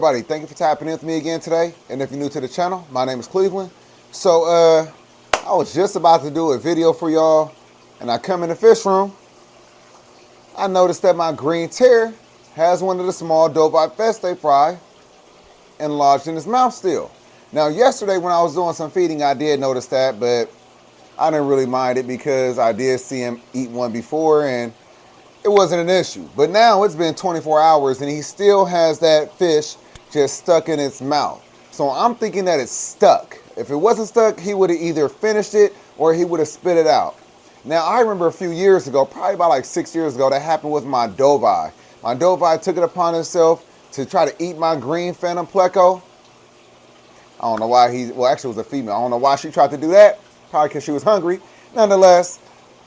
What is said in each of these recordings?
everybody? Thank you for tapping in with me again today. And if you're new to the channel, my name is Cleveland. So I was just about to do a video for y'all, and I come in the fish room. I noticed that my green tear has one of the small Dovite Feste fry enlarged in his mouth still. Now yesterday when I was doing some feeding, I did notice that, but I didn't really mind it because I did see him eat one before and it wasn't an issue. But now it's been 24 hours and he still has that fish just stuck in his mouth. So I'm thinking that it's stuck. If it wasn't stuck, he would have either finished it or he would have spit it out. Now I remember a few years ago, probably about like 6 years ago, that happened with my Dovite. My Dovite took it upon himself to try to eat my green Phantom Pleco. I don't know why well actually it was a female. I don't know why she tried to do that. Probably because she was hungry. Nonetheless,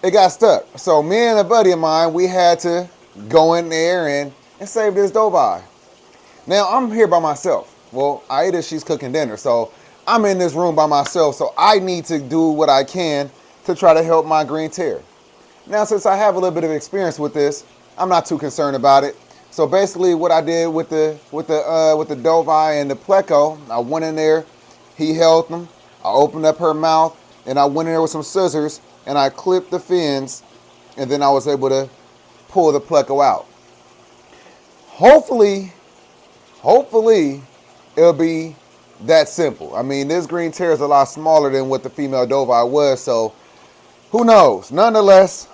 it got stuck. So me and a buddy of mine, we had to go in there and save this Dovite. Now I'm here by myself. Well, Aida, she's cooking dinner. So I'm in this room by myself. So I need to do what I can to try to help my green tear. Now, since I have a little bit of experience with this, I'm not too concerned about it. So basically what I did with the Dovite and the Pleco, I went in there, he held them, I opened up her mouth, and I went in there with some scissors and I clipped the fins, and then I was able to pull the Pleco out. Hopefully it'll be that simple. I mean, this green tear is a lot smaller than what the female Dovite was, so who knows? Nonetheless,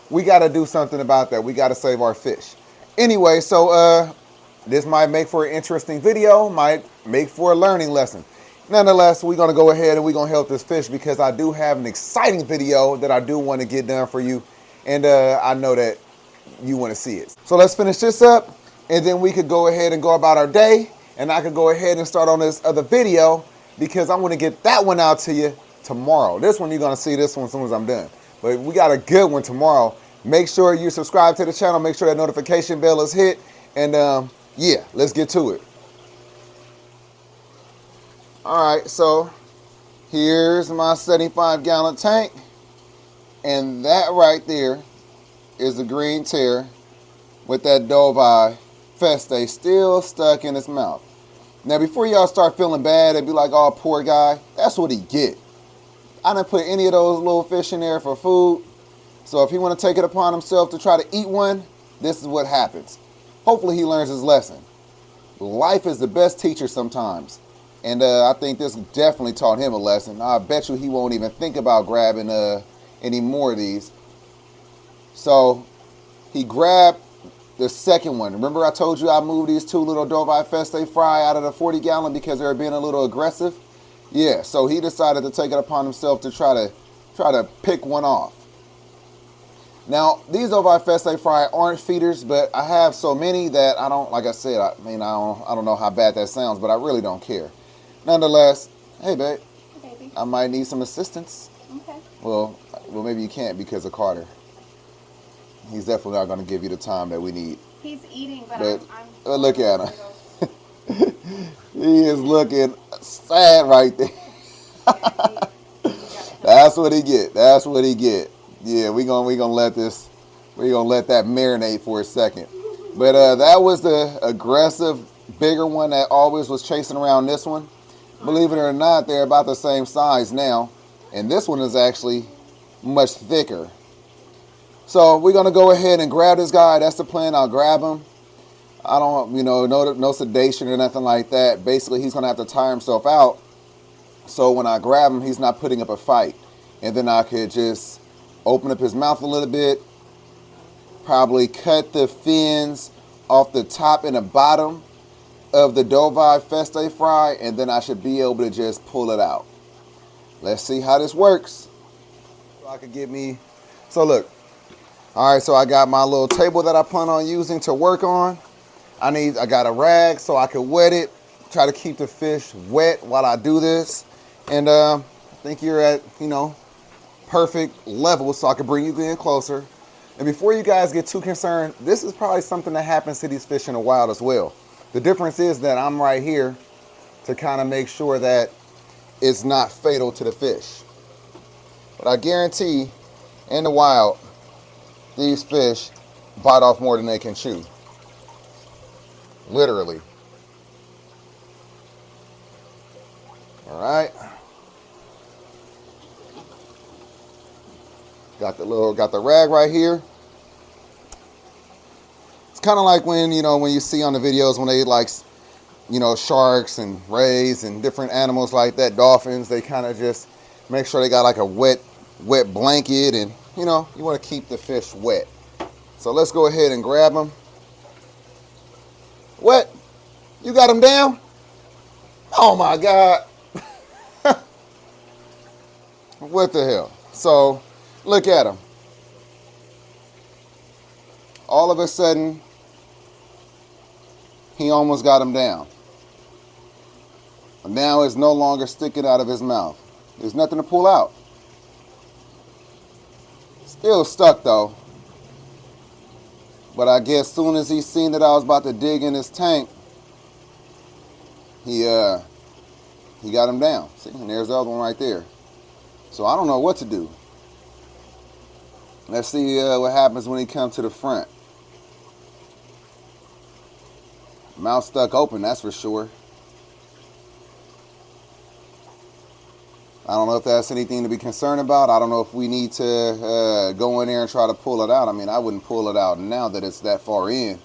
we got to do something about that. We got to save our fish. Anyway, so this might make for an interesting video, might make for a learning lesson. Nonetheless, we're going to go ahead and we're going to help this fish because I do have an exciting video that I do want to get done for you. And I know that you want to see it. So let's finish this up and then we could go ahead and go about our day. And I could go ahead and start on this other video because I want to get that one out to you tomorrow. This one, you're going to see this one as soon as I'm done. But we got a good one tomorrow. Make sure you subscribe to the channel. Make sure that notification bell is hit. And yeah, let's get to it. All right, so here's my 75-gallon tank. And that right there is the green tear with that Dovite Feste still stuck in his mouth. Now, before y'all start feeling bad and be like, oh, poor guy, that's what he get. I didn't put any of those little fish in there for food. So if he want to take it upon himself to try to eat one, this is what happens. Hopefully he learns his lesson. Life is the best teacher sometimes. And I think this definitely taught him a lesson. I bet you he won't even think about grabbing any more of these. So he grabbed the second one. Remember I told you I moved these two little Dovite Feste fry out of the 40-gallon because they were being a little aggressive? Yeah, so he decided to take it upon himself to try to pick one off. Now, these Dovite Feste fry aren't feeders, but I have so many that I don't, like I said, I don't know how bad that sounds, but I really don't care. Nonetheless, hey, babe. Hey, baby. I might need some assistance. Okay. Well, maybe you can't because of Carter. He's definitely not going to give you the time that we need. He's eating, but I'm look at him. He is looking sad right there. That's what he get. That's what he get. Yeah, we gonna let that marinate for a second. But that was the aggressive, bigger one that always was chasing around this one. Believe it or not, they're about the same size now. And this one is actually much thicker. So we're going to go ahead and grab this guy. That's the plan. I'll grab him. I don't, no sedation or nothing like that. Basically, he's going to have to tire himself out. So when I grab him, he's not putting up a fight. And then I could just open up his mouth a little bit. Probably cut the fins off the top and the bottom of the Dovite Feste fry, and then I should be able to just pull it out. Let's see how this works. So I could get me, so look, all right, so I got my little table that I plan on using to work on. I got a rag so I can wet it, try to keep the fish wet while I do this. And I think you're at, perfect level so I can bring you in closer. And before you guys get too concerned, this is probably something that happens to these fish in the wild as well. The difference is that I'm right here to kind of make sure that it's not fatal to the fish. But I guarantee in the wild, these fish bite off more than they can chew. Literally. All right. Got the rag right here. It's kind of like when, when you see on the videos when they like, sharks and rays and different animals like that, dolphins, they kind of just make sure they got like a wet blanket, and, you want to keep the fish wet. So let's go ahead and grab them. What? You got them down? Oh my God. What the hell? So look at him. All of a sudden, he almost got him down. Now it's no longer sticking out of his mouth. There's nothing to pull out. Still stuck though. But I guess soon as he seen that I was about to dig in his tank, he got him down. See, and there's the other one right there. So I don't know what to do. Let's see what happens when he comes to the front. Mouth stuck open, that's for sure. I don't know if that's anything to be concerned about. I don't know if we need to go in there and try to pull it out. I mean, I wouldn't pull it out now that it's that far in.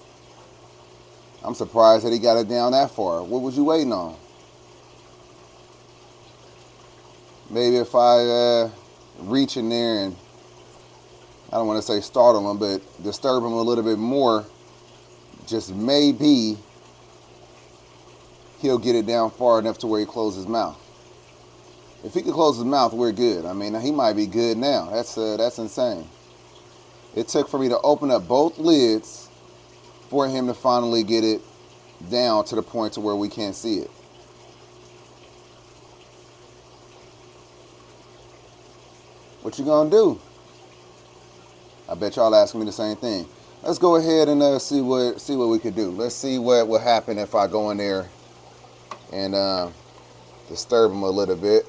I'm surprised that he got it down that far. What was you waiting on? Maybe if I reach in there and, I don't want to say startle him, but disturb him a little bit more, just maybe he'll get it down far enough to where he closes his mouth. If he can close his mouth, we're good. I mean, he might be good now. That's insane. It took for me to open up both lids for him to finally get it down to the point to where we can't see it. What you gonna do? I bet y'all asking me the same thing. Let's go ahead and see what we could do. Let's see what will happen if I go in there and disturb him a little bit.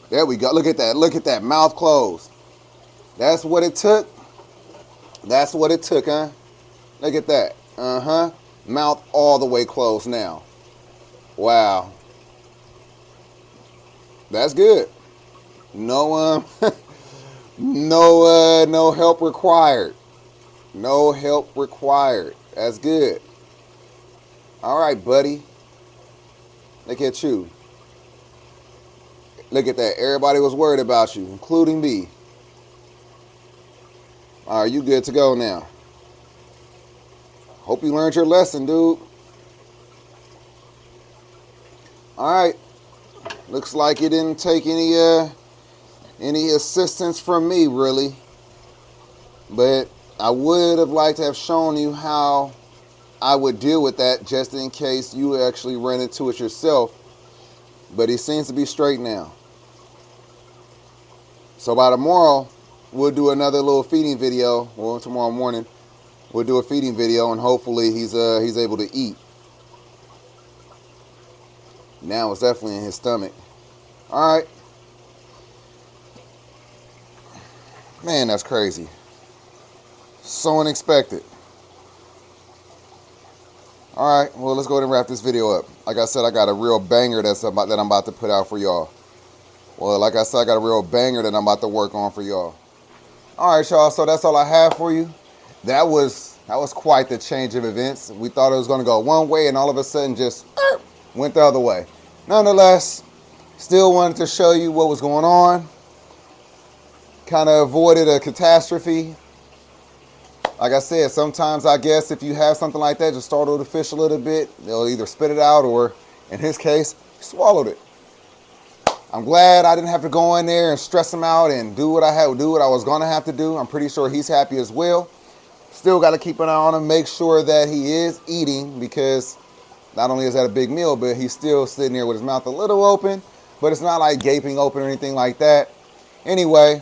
There we go. Look at that. Look at that. Mouth closed. That's what it took. That's what it took, huh? Look at that. Mouth all the way closed now. Wow. That's good. No no help required. No help required. That's good. All right, buddy. Look at you. Look at that. Everybody was worried about you, including me. All right, you good to go now. Hope you learned your lesson, dude. All right. Looks like it didn't take any assistance from me, really. But I would have liked to have shown you how I would deal with that just in case you actually ran into it yourself. But he seems to be straight now. So by tomorrow, we'll do another little feeding video. Well, tomorrow morning, we'll do a feeding video, and hopefully he's able to eat. Now it's definitely in his stomach. All right. Man, that's crazy. So unexpected. All right, well, let's go ahead and wrap this video up. Like I said, I got a real banger that I'm about to put out for y'all. Well, like I said, I got a real banger that I'm about to work on for y'all. All right, y'all, so that's all I have for you. That was quite the change of events. We thought it was going to go one way, and all of a sudden just went the other way. Nonetheless, still wanted to show you what was going on. Kind of avoided a catastrophe. Like I said, sometimes I guess if you have something like that, just startle the fish a little bit. They'll either spit it out or, in his case, swallowed it. I'm glad I didn't have to go in there and stress him out and do what I was going to have to do. I'm pretty sure he's happy as well. Still got to keep an eye on him, make sure that he is eating, because not only is that a big meal, but he's still sitting there with his mouth a little open, but it's not like gaping open or anything like that. Anyway,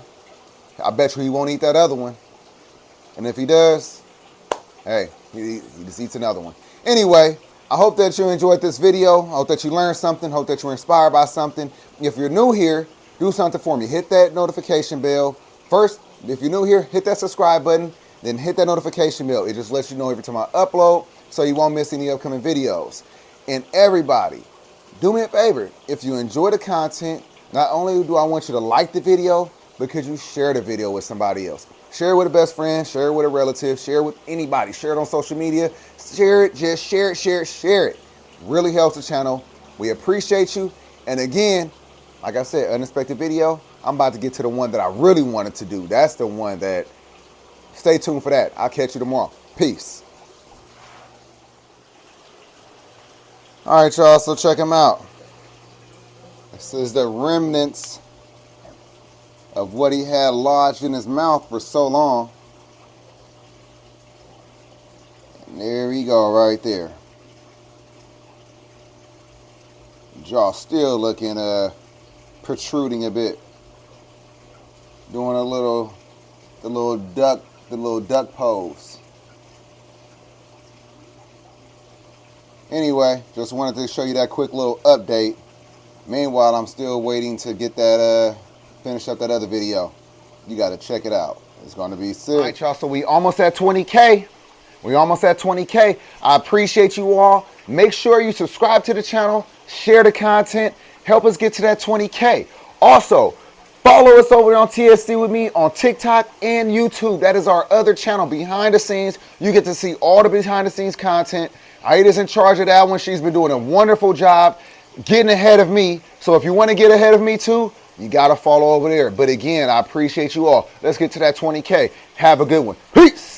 I bet you he won't eat that other one. And if he does, hey, he just eats another one. Anyway, I hope that you enjoyed this video. I hope that you learned something. Hope that you were inspired by something. If you're new here, do something for me. Hit that notification bell. First, if you're new here, hit that subscribe button. Then hit that notification bell. It just lets you know every time I upload. so you won't miss any upcoming videos. And everybody, do me a favor. If you enjoy the content, not only do I want you to like the video, but could you share the video with somebody else? Share it with a best friend, share it with a relative, share it with anybody. Share it on social media. Share it, just share it, share it, share it. Really helps the channel. We appreciate you. And again, like I said, unexpected video. I'm about to get to the one that I really wanted to do. That's the one that, stay tuned for that. I'll catch you tomorrow. Peace. All right, y'all, so check him out. This is the remnants of what he had lodged in his mouth for so long. And there we go, right there. Jaw still looking protruding a bit. Doing the little duck pose. Anyway, just wanted to show you that quick little update. Meanwhile, I'm still waiting to get that finish up that other video. You got to check it out. It's going to be sick. All right, y'all, so we almost at 20K. I appreciate you all. Make sure you subscribe to the channel, share the content, help us get to that 20K. Also, follow us over on TSC with me on TikTok and YouTube. That is our other channel, Behind the Scenes. You get to see all the behind the scenes content. Aida's in charge of that one. She's been doing a wonderful job getting ahead of me. So if you want to get ahead of me too, you got to follow over there. But again, I appreciate you all. Let's get to that 20K. Have a good one. Peace.